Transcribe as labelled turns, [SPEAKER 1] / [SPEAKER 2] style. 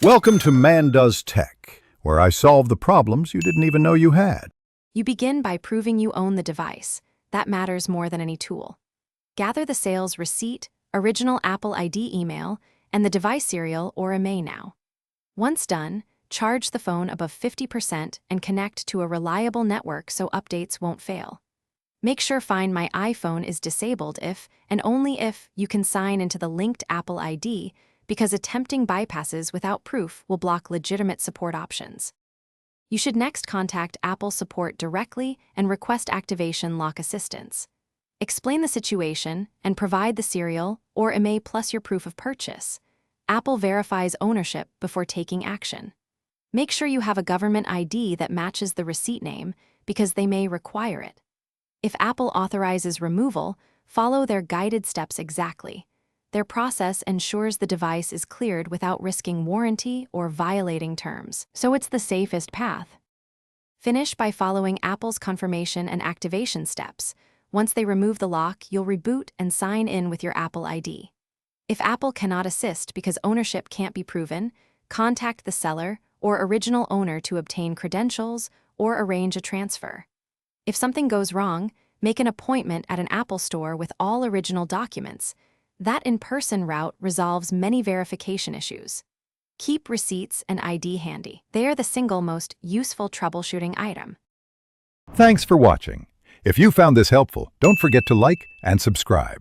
[SPEAKER 1] Welcome to Man Does Tech, where I solve the problems you didn't even know you had.
[SPEAKER 2] You begin by proving you own the device. That matters more than any tool. Gather the sales receipt, original Apple ID email, and the device serial or IMEI now. Once done, charge the phone above 50% and connect to a reliable network so updates won't fail. Make sure Find My iPhone is disabled if, and only if, you can sign into the linked Apple ID, because attempting bypasses without proof will block legitimate support options. You should next contact Apple support directly and request activation lock assistance. Explain the situation and provide the serial or IMEI plus your proof of purchase. Apple verifies ownership before taking action. Make sure you have a government ID that matches the receipt name because they may require it. If Apple authorizes removal, follow their guided steps exactly. Their process ensures the device is cleared without risking warranty or violating terms, so it's the safest path. Finish by following Apple's confirmation and activation steps. Once they remove the lock, you'll reboot and sign in with your Apple ID. If Apple cannot assist because ownership can't be proven, contact the seller or original owner to obtain credentials or arrange a transfer. If something goes wrong, make an appointment at an Apple store with all original documents. That in-person route resolves many verification issues. Keep receipts and ID handy. They are the single most useful troubleshooting item.
[SPEAKER 1] Thanks for watching. If you found this helpful, don't forget to like and subscribe.